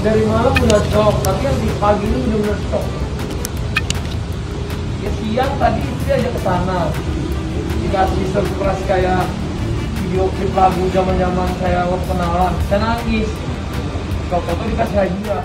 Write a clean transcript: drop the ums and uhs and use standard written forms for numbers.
dari malam udah shock, tapi yang di pagi ini udah bener shock. Ya siang tadi istri aja ke sana, dikasih surprise kayak video klip lagu zaman-zaman saya waktu kenalan, saya nangis. Foto dikasih hadiah.